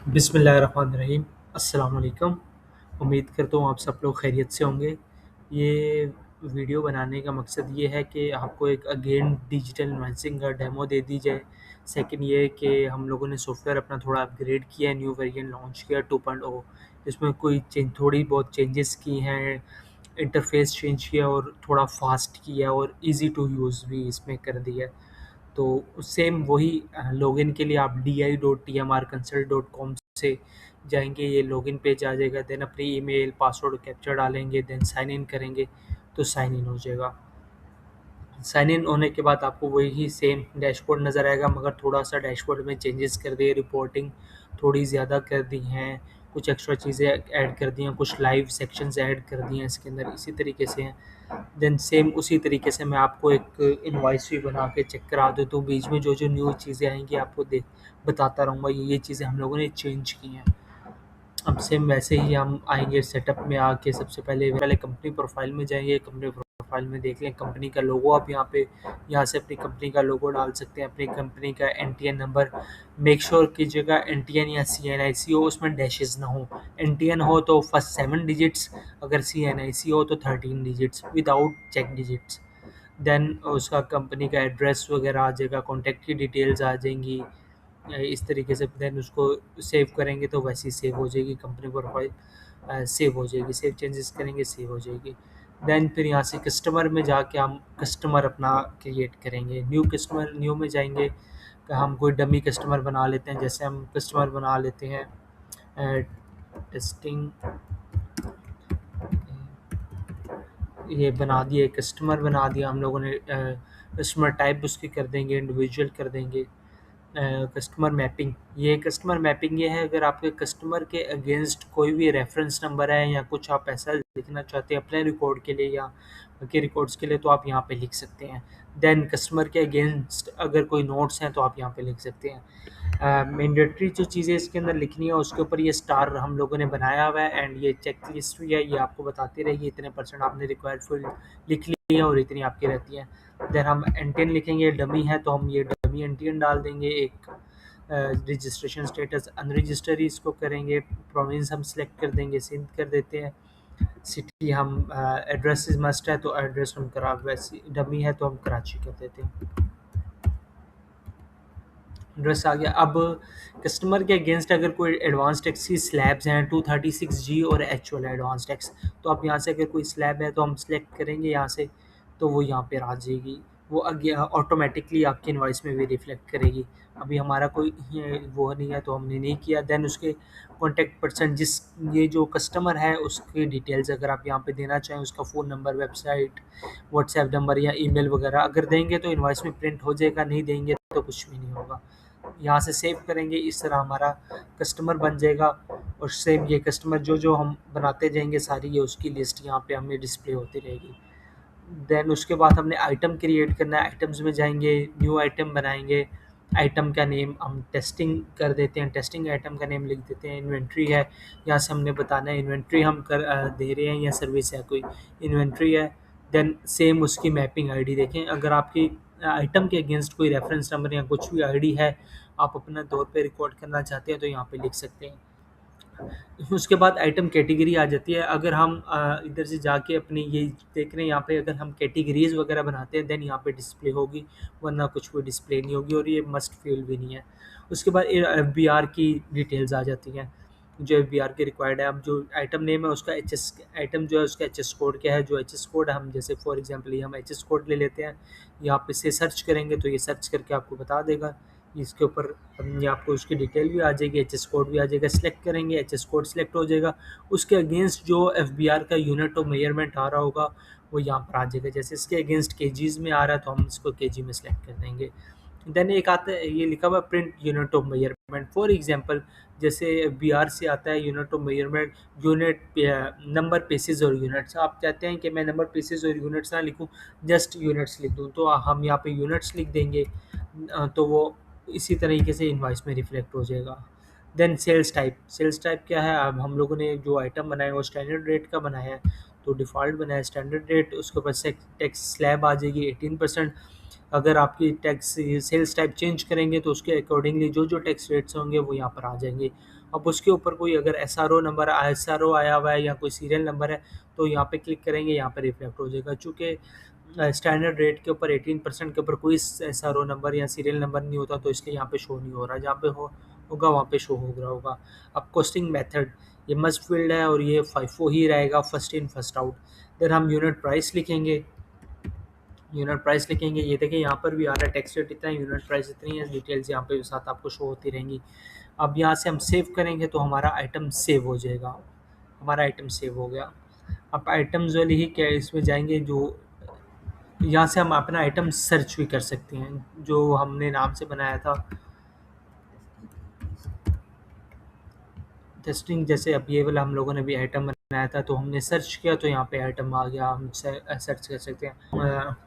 बिस्मिल्लाहिर्रहमानिर्रहीम। अस्सलाम वालेकुम। उम्मीद करता हूँ आप सब लोग खैरियत से होंगे। ये वीडियो बनाने का मकसद ये है कि आपको एक अगेन डिजिटल इन्वेंसिंग का डेमो दे दी जाए। सेकंड ये है कि हम लोगों ने सॉफ्टवेयर अपना थोड़ा अपग्रेड किया है, न्यू वेरिएंट लॉन्च किया 2.0। इसमें कोई थोड़ी बहुत चेंजेस की हैं, इंटरफेस चेंज किया और थोड़ा फास्ट किया और इजी टू यूज़ भी इसमें कर दिया है। तो सेम वही लॉगिन के लिए आप di.tmrconsult.com से जाएंगे, ये लॉगिन पेज आ जाएगा। देन अपनी ईमेल पासवर्ड कैप्चर डालेंगे, देन साइन इन करेंगे तो साइन इन हो जाएगा। साइन इन होने के बाद आपको वही सेम डैशबोर्ड नज़र आएगा, मगर थोड़ा सा डैशबोर्ड में चेंजेस कर दिए, रिपोर्टिंग थोड़ी ज़्यादा कर दी हैं, कुछ एक्स्ट्रा चीज़ें ऐड कर दी हैं, कुछ लाइव सेक्शंस ऐड कर दिए हैं इसके अंदर, इसी तरीके से हैं। देन सेम उसी तरीके से मैं आपको एक इनवॉइस भी बना के चेक करा देता हूँ। बीच में जो जो न्यू चीज़ें आएंगी आपको देख बताता रहूँगा, ये चीज़ें हम लोगों ने चेंज की हैं। अब सेम वैसे ही हम आएंगे सेटअप में आके, सबसे पहले कंपनी प्रोफाइल में जाएंगे। कंपनी प्रोफाइल में देख लें कंपनी का लोगो, आप यहाँ से अपनी कंपनी का लोगो डाल सकते हैं, अपनी कंपनी का एनटीएन नंबर मेक श्योर कीजिएगा एनटीएन या सीएनआईसी हो, उसमें डैशेस ना हो। एनटीएन हो तो फर्स्ट 7 डिजिट्स, अगर सीएनआईसी हो तो 13 digits without check digits. Then उसका कंपनी का एड्रेस वगैरह आ जाएगा, कॉन्टैक्ट की डिटेल्स आ जाएंगी। इस तरीके से देन उसको सेव करेंगे तो वैसे ही सेव हो जाएगी कंपनी प्रोफाइल, सेव हो जाएगी। सेव चेंजेस करेंगे सेव हो जाएगी। देन फिर यहाँ से कस्टमर में जाके हम कस्टमर अपना क्रिएट करेंगे। न्यू में जाएंगे कि हम कोई डमी कस्टमर बना लेते हैं। जैसे हम कस्टमर बना लेते हैं टेस्टिंग, ये बना दिए, कस्टमर बना दिया हम लोगों ने। कस्टमर टाइप उसकी कर देंगे, इंडिविजुअल कर देंगे। कस्टमर मैपिंग, ये है अगर आपके कस्टमर के अगेंस्ट कोई भी रेफरेंस नंबर है या कुछ आप ऐसा लिखना चाहते हैं अपने रिकॉर्ड के लिए या बाकी रिकॉर्ड्स के लिए, तो आप यहाँ पे लिख सकते हैं। देन कस्टमर के अगेंस्ट अगर कोई नोट्स हैं तो आप यहाँ पे लिख सकते हैं। मैंडेटरी जो चीज़ें इसके अंदर लिखनी है उसके ऊपर ये स्टार हम लोगों ने बनाया हुआ है, एंड ये चेक लिस्ट भी है, ये आपको बताती रहेगी इतने परसेंट आपने रिक्वायर्ड फील्ड लिख ली है और इतनी आपकी रहती है। देन हम एनटीएन लिखेंगे, डमी है तो हम ये डमी एनटीएन डाल देंगे। एक रजिस्ट्रेशन स्टेटस अनरजिस्टर्ड इसको करेंगे। प्रोविंस हम सिलेक्ट कर देंगे, सिंध कर देते हैं। सिटी हम एड्रेस इज मस्ट है तो एड्रेस हम करा, वैसे डमी है तो हम कराची कर देते हैं। एड्रेस आ गया। अब कस्टमर के अगेंस्ट अगर कोई एडवांस टैक्स की स्लैब्स हैं 236G और एच वाला एडवांस टैक्स, तो आप यहाँ से अगर कोई स्लैब है तो हम सेलेक्ट करेंगे यहाँ से, तो वो यहाँ पे आ जाएगी। वो आगे ऑटोमेटिकली आपकी इनवॉइस में भी रिफ्लेक्ट करेगी। अभी हमारा कोई वो नहीं है तो हमने नहीं किया। देन उसके कॉन्टैक्ट पर्सन, जिस ये जो कस्टमर है उसकी डिटेल्स अगर आप यहाँ पे देना चाहें, उसका phone number, website, WhatsApp number या ईमेल वगैरह अगर देंगे तो इनवॉइस में प्रिंट हो जाएगा, नहीं देंगे तो कुछ भी नहीं होगा। यहाँ से सेव करेंगे, इस तरह हमारा कस्टमर बन जाएगा। और सेम ये कस्टमर जो जो हम बनाते जाएंगे सारी ये उसकी लिस्ट यहाँ पे हमें डिस्प्ले होती रहेगी। देन उसके बाद हमने आइटम क्रिएट करना है। आइटम्स में जाएंगे, न्यू आइटम बनाएंगे। आइटम का नेम हम टेस्टिंग कर देते हैं, टेस्टिंग आइटम का नेम लिख देते हैं। इन्वेंट्री है, यहाँ से हमने बताना है इन्वेंट्री हम दे रहे हैं या सर्विस है कोई, इन्वेंट्री है। देन सेम उसकी मैपिंग आईडी देखें, अगर आपकी आइटम के अगेंस्ट कोई रेफरेंस नंबर या कुछ भी आईडी है आप अपना तौर पे रिकॉर्ड करना चाहते हैं तो यहाँ पे लिख सकते हैं। उसके बाद आइटम कैटेगरी आ जाती है। अगर हम इधर से जाके अपनी ये देख रहे हैं यहाँ पे, अगर हम कैटेगरीज वगैरह बनाते हैं देन यहाँ पे डिस्प्ले होगी, वरना कुछ भी डिस्प्ले नहीं होगी और ये मस्ट फील्ड भी नहीं है। उसके बाद एफ बी आर की डिटेल्स आ जाती हैं, जो एफ बी आर के रिक्वायर्ड है। अब जो आइटम नेम है उसका एच एस आइटम जो है उसका एच एस कोड क्या है, जो एच एस कोड हम जैसे फॉर एग्जाम्पल ये हम एच एस कोड ले लेते हैं, यहाँ पे से सर्च करेंगे तो ये सर्च करके आपको बता देगा। इसके ऊपर ये आपको उसकी डिटेल भी आ जाएगी, एच एस कोड भी आ जाएगा। सेलेक्ट करेंगे, एच एस कोड सेलेक्ट हो जाएगा। उसके अगेंस्ट जो एफ बी आर का यूनिट ऑफ मेजरमेंट आ रहा होगा वो यहाँ पर आ जाएगा। जैसे इसके अगेंस्ट केजीज में आ रहा है तो हम इसको केजी में सेलेक्ट कर देंगे। देन एक आता है ये लिखा हुआ print unit of measurement, for example जैसे एफ बी आर से आता है unit of measurement, unit number pieces और यूनिट्स। आप चाहते हैं कि मैं नंबर पीसेज और यूनिट्स ना लिखूं, जस्ट यूनिट्स लिख दूं, तो हम यहाँ पे यूनिट्स लिख देंगे। तो वो इसी तरीके से इनवॉइस में रिफ्लेक्ट हो जाएगा। देन सेल्स टाइप क्या है, अब हम लोगों ने जो आइटम बनाया है वो स्टैंडर्ड रेट का बनाया है, तो डिफ़ॉल्ट बनाया है स्टैंडर्ड रेट। उसके ऊपर टैक्स स्लैब आ जाएगी 18%। अगर आपकी टैक्स सेल्स टाइप चेंज करेंगे तो उसके अकॉर्डिंगली जो जो टैक्स रेट्स होंगे वो यहाँ पर आ जाएंगे। अब उसके ऊपर कोई अगर एस आर ओ आया हुआ है या कोई सीरियल नंबर है तो यहाँ पे क्लिक करेंगे, यहाँ पे रिफ्लेक्ट हो जाएगा। चूँकि स्टैंडर्ड रेट के ऊपर 18% के ऊपर कोई एस आर ओ नंबर या सीरियल नंबर नहीं होता, तो इसलिए यहाँ पे शो नहीं हो रहा। जहाँ पे होगा वहाँ पे शो हो रहा होगा। अब कॉस्टिंग मेथड ये मस्ट फील्ड है और ये फाइफो ही रहेगा, फर्स्ट इन फर्स्ट आउट। फिर हम यूनिट प्राइस लिखेंगे, ये देखिए यहाँ पर भी आ रहा है टैक्स रेट इतना है, यूनिट प्राइस इतनी है, डिटेल्स यहाँ पे साथ आपको शो होती रहेंगी। अब यहाँ से हम सेव करेंगे तो हमारा आइटम सेव हो जाएगा। हमारा आइटम सेव हो गया। अब आइटम्स वाली ही क्या इसमें जाएंगे, जो यहाँ से हम अपना आइटम सर्च भी कर सकते हैं जो हमने नाम से बनाया था टेस्टिंग। जैसे अब ये वाला हम लोगों ने भी आइटम बनाया था तो हमने सर्च किया तो यहाँ पे आइटम आ गया, हम सर्च कर सकते हैं।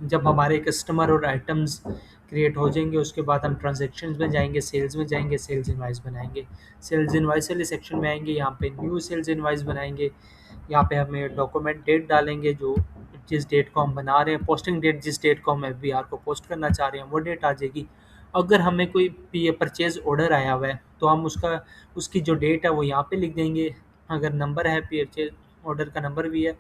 जब हमारे कस्टमर और आइटम्स क्रिएट हो जाएंगे उसके बाद हम ट्रांजेक्शन्स में जाएंगे, सेल्स में जाएंगे, सेल्स इनवाइस बनाएंगे। सेल्स इनवाइस वाले सेक्शन में आएंगे, यहाँ पे न्यू सेल्स इनवाइस बनाएंगे। यहाँ पे हमें डॉक्यूमेंट डेट डालेंगे, जो जिस डेट को हम बना रहे हैं, पोस्टिंग डेट जिस डेट को हम एफबीआर को पोस्ट करना चाह रहे हैं वो डेट आ जाएगी। अगर हमें कोई परचेज ऑर्डर आया हुआ है तो हम उसकी जो डेट है वो यहाँ पे लिख देंगे। अगर नंबर है, परचेज ऑर्डर का नंबर भी है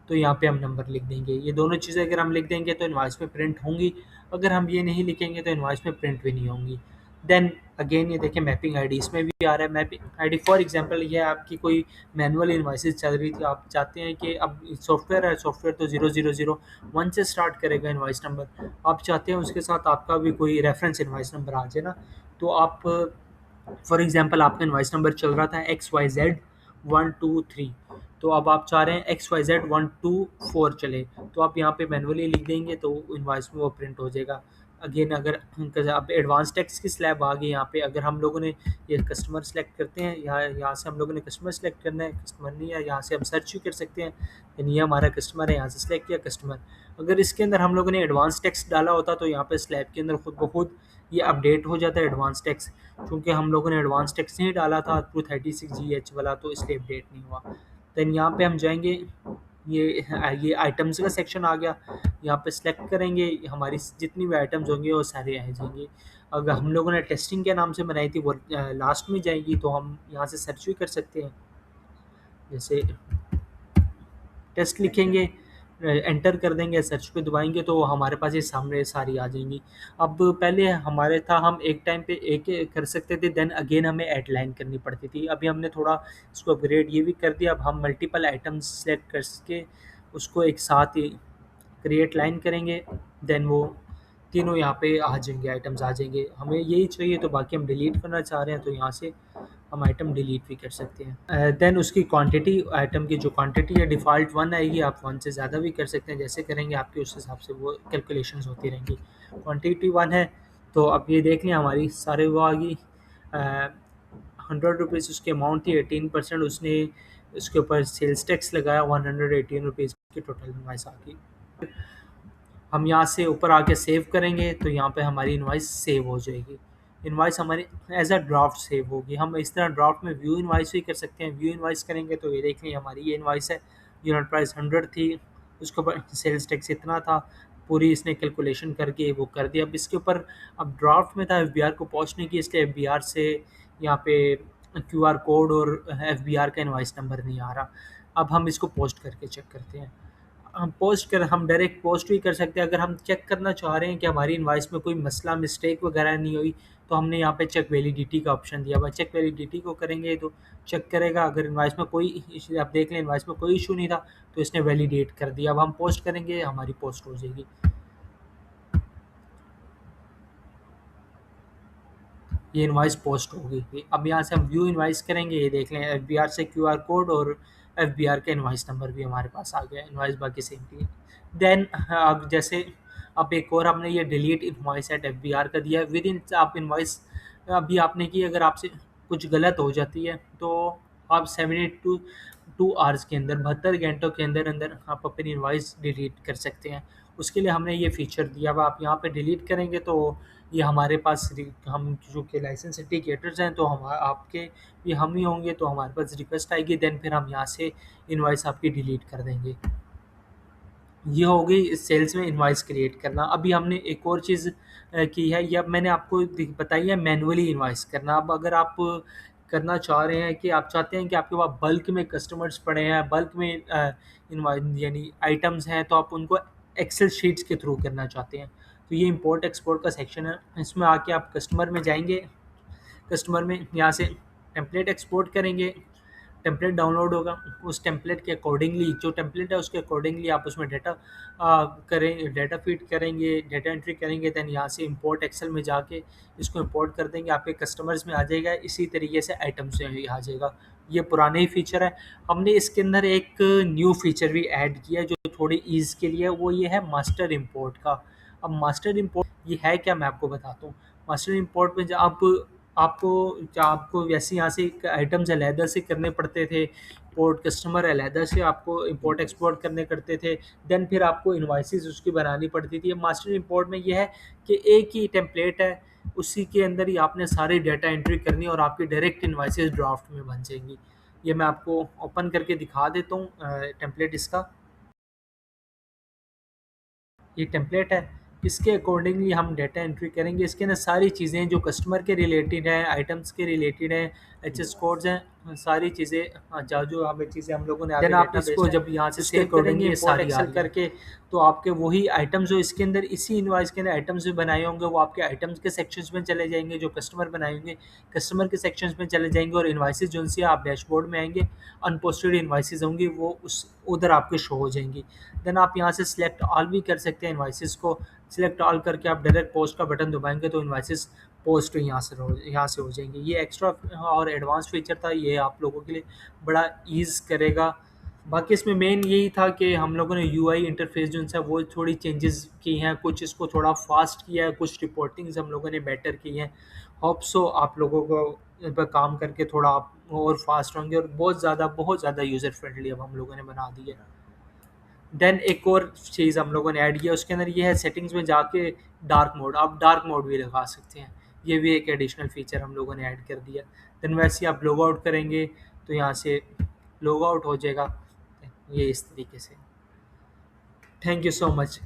तो यहाँ पे हम नंबर लिख देंगे। ये दोनों चीज़ें अगर हम लिख देंगे तो इनवॉइस में प्रिंट होंगी। अगर हम ये नहीं लिखेंगे तो इनवॉइस में प्रिंट भी नहीं होंगी। देन अगेन ये देखिए मैपिंग आईडी इसमें भी आ रहा है। मैपिंग आईडी फॉर एग्जांपल ये आपकी कोई मैनुअल इनवॉइसेस चल रही थी, आप चाहते हैं कि अब सॉफ्टवेयर है, सॉफ्टवेयर तो 0001 से स्टार्ट करेगा इनवॉइस नंबर। आप चाहते हैं उसके साथ आपका भी कोई रेफरेंस इनवॉइस नंबर आ जाए ना, तो आप फॉर एग्जांपल आपका इनवॉइस नंबर चल रहा था XYZ123, तो अब आप चाह रहे हैं XYZ124 चले, तो आप यहाँ पे मैनुअली लिख देंगे तो इनवॉइस में वो प्रिंट हो जाएगा। अगेन अगर अब एडवांस टैक्स की स्लैब आ गई यहाँ पे, अगर हम लोगों ने ये कस्टमर सेलेक्ट करते हैं, यहाँ से हम लोगों ने कस्टमर सेलेक्ट करना है, कस्टमर नहीं है यहाँ से हम सर्च भी कर सकते हैं। यानी ये हमारा कस्टमर है, यहाँ से सेलेक्ट किया कस्टमर। अगर इसके अंदर हम लोगों ने एडवांस टैक्स डाला होता तो यहाँ पे स्लैब के अंदर खुद ब खुद ये अपडेट हो जाता है एडवांस टैक्स। क्योंकि हम लोगों ने एडवांस टैक्स नहीं डाला था 236GH वाला, तो इसलिए अपडेट नहीं हुआ। देन यहाँ पे हम जाएंगे, ये आइटम्स का सेक्शन आ गया। यहाँ पे सिलेक्ट करेंगे, हमारी जितनी भी आइटम्स होंगे वो सारे आ जाएंगे। अगर हम लोगों ने टेस्टिंग के नाम से बनाई थी वो लास्ट में जाएगी, तो हम यहाँ से सर्च भी कर सकते हैं। जैसे टेस्ट लिखेंगे, एंटर कर देंगे, सर्च पे दबाएंगे तो हमारे पास ये सामने सारी आ जाएंगी। अब पहले हमारे था हम एक टाइम पे एक कर सकते थे, देन अगेन हमें ऐड लाइन करनी पड़ती थी। अभी हमने थोड़ा इसको अपग्रेड ये भी कर दिया, अब हम मल्टीपल आइटम्स सेलेक्ट करके उसको एक साथ ही क्रिएट लाइन करेंगे, देन वो तीनों यहाँ पे आ जाएंगे, आइटम्स आ जाएंगे। हमें यही चाहिए तो बाकी हम डिलीट करना चाह रहे हैं तो यहाँ से हम आइटम डिलीट भी कर सकते हैं। देन उसकी क्वांटिटी, आइटम की जो क्वांटिटी है डिफ़ॉल्ट 1 आएगी, आप 1 से ज़्यादा भी कर सकते हैं, जैसे करेंगे आपके उस हिसाब से वो कैलकुलेशंस होती रहेंगी। क्वांटिटी 1 है तो अब ये देख लें हमारी सारे वो आ गई। 100 रुपीज़ उसकी अमाउंट थी, 18% उसने उसके ऊपर सेल्स टैक्स लगाया, 118 रुपीज़ की टोटल इनवॉइस आ गई। हम यहाँ से ऊपर आके सेव करेंगे तो यहाँ पे हमारी इनवॉइस सेव हो जाएगी। इनवॉइस हमारी एज अ ड्राफ्ट सेव होगी। हम इस तरह ड्राफ्ट में व्यू इनवॉइस भी कर सकते हैं। व्यू इनवॉइस करेंगे तो ये देख लें हमारी ये इनवॉइस है, यूनिट प्राइस 100 थी, उसके ऊपर सेल्स टैक्स इतना था, पूरी इसने कैलकुलेशन करके वो कर दिया। अब इसके ऊपर अब ड्राफ्ट में था एफबीआर को पोस्ट नहीं की, इसलिए एफबीआर से यहाँ पे क्यूआर कोड और एफबीआर का इनवॉइस नंबर नहीं आ रहा। अब हम इसको पोस्ट करके चेक करते हैं। हम डायरेक्ट पोस्ट भी कर सकते हैं। अगर हम चेक करना चाह रहे हैं कि हमारी इनवॉइस में कोई मसला मिस्टेक वगैरह नहीं हुई, तो हमने यहाँ पे चेक वैलिडिटी का ऑप्शन दिया हुआ है। चेक वैलिडिटी को करेंगे तो चेक करेगा, अगर इनवॉइस में कोई आप देख लें इनवॉइस में कोई इशू नहीं था तो इसने वैलिडेट कर दिया। अब हम पोस्ट करेंगे, हमारी पोस्ट हो जाएगी। ये इनवॉइस पोस्ट होगी। अब यहाँ से हम व्यू इनवॉइस करेंगे, ये देख लें एफबीआर से क्यूआर कोड और एफबीआर का इनवॉइस नंबर भी हमारे पास आ गया। इनवॉइस बाकी सेम थी। देन अब जैसे अब एक और हमने ये डिलीट इनवॉइस एट एफबीआर का दिया है। विद इन आप इनवॉइस अभी आपने की, अगर आपसे कुछ गलत हो जाती है तो आप 72 आवर्स के अंदर, 72 घंटों के अंदर अंदर आप अपनी इनवॉइस डिलीट कर सकते हैं। उसके लिए हमने ये फीचर दिया हुआ। आप यहाँ पे डिलीट करेंगे तो ये हमारे पास हम जो कि लाइसेंस इंडिकेटर्स हैं तो हम आपके ये हम ही होंगे, तो हमारे पास रिक्वेस्ट आएगी, देन फिर हम यहाँ से इनवॉइस आपकी डिलीट कर देंगे। ये हो गई सेल्स में इनवॉइस क्रिएट करना। अभी हमने एक और चीज़ की है, ये अब मैंने आपको बताई है मैनुअली इनवॉइस करना। अब अगर आप करना चाह रहे हैं कि आप चाहते हैं कि आपके पास बल्क में कस्टमर्स पड़े हैं, बल्क में इनवॉइस यानी आइटम्स हैं, तो आप उनको एक्सेल शीट्स के थ्रू करना चाहते हैं, तो ये इंपोर्ट एक्सपोर्ट का सेक्शन है। इसमें आके आप कस्टमर में जाएंगे, कस्टमर में यहाँ से टेम्पलेट एक्सपोर्ट करेंगे, टेम्पलेट डाउनलोड होगा, उस टेम्पलेट के अकॉर्डिंगली जो टेम्पलेट है उसके अकॉर्डिंगली आप उसमें डेटा करें, डेटा फीड करेंगे, डेटा एंट्री करेंगे, देन यहाँ से इंपोर्ट एक्सेल में जाके इसको इंपोर्ट कर देंगे, आपके कस्टमर्स में आ जाएगा। इसी तरीके से आइटम्स में भी आ जाएगा। ये पुराने ही फीचर है। हमने इसके अंदर एक न्यू फीचर भी ऐड किया है जो थोड़ी ईज़ के लिए, वो ये है मास्टर इंपोर्ट का। अब मास्टर इंपोर्ट ये है क्या, मैं आपको बताता हूँ। मास्टर इंपोर्ट में जब आपको आपको वैसे यहाँ से आइटम्स अलहदा से करने पड़ते थे, पोर्ट कस्टमर अलहदा से आपको इंपोर्ट एक्सपोर्ट करने करते थे, देन फिर आपको इन्वाइसेस उसकी बनानी पड़ती थी। मास्टर इंपोर्ट में यह है कि एक ही टेम्पलेट है, उसी के अंदर ही आपने सारी डाटा एंट्री करनी और आपकी डायरेक्ट इन्वाइसेस ड्राफ्ट में बन जाएंगी। ये मैं आपको ओपन करके दिखा देता हूँ टेम्पलेट इसका। ये टेम्पलेट है, इसके अकॉर्डिंगली हम डाटा एंट्री करेंगे। इसके अंदर सारी चीज़ें जो कस्टमर के रिलेटेड हैं, आइटम्स के रिलेटेड हैं, एचएस कोड्स हैं, सारी चीज़ें जो हमें चीज़ें हम लोगों ने देन आप इसको जब यहाँ से सेव करेंगे इम्पोर्ट एक्सेल करके, तो आपके वही आइटम्स जो इसके अंदर इसी इनवॉइस के अंदर आइटम्स भी बनाए होंगे, वो आपके आइटम्स के सेक्शंस में चले जाएंगे। जो कस्टमर बनाए होंगे कस्टमर के सेक्शंस में चले जाएंगे, और इनवॉइसेस जो उनसे आप डैशबोर्ड में आएंगे, अनपोस्टेड इनवॉइसेस होंगी, वो उस उधर आपके शो हो जाएंगी। देन आप यहाँ से सिलेक्ट ऑल भी कर सकते हैं। इन्वाइसेस को सिलेक्ट ऑल करके आप डायरेक्ट पोस्ट का बटन दबाएंगे तो इन्वाइसेस पोस्ट यहाँ से हो जाएंगे। ये एक्स्ट्रा और एडवांस फीचर था, ये आप लोगों के लिए बड़ा ईज़ करेगा। बाकी इसमें मेन यही था कि हम लोगों ने यूआई इंटरफेस जो है वो थोड़ी चेंजेस की हैं, कुछ इसको थोड़ा फास्ट किया है, कुछ रिपोर्टिंग्स हम लोगों ने बेटर की हैं। होप सो आप लोगों को इन पर काम करके थोड़ा आप और फास्ट होंगे, और बहुत ज़्यादा यूज़र फ्रेंडली अब हम लोगों ने बना दी है। देन एक और चीज़ हम लोगों ने ऐड किया, उसके अंदर ये है सेटिंग्स में जाके डार्क मोड, आप डार्क मोड भी लगा सकते हैं। ये भी एक एडिशनल फीचर हम लोगों ने ऐड कर दिया। देन वैसे ही आप लॉग आउट करेंगे तो यहाँ से लॉग आउट हो जाएगा, ये इस तरीके से। Thank you so much.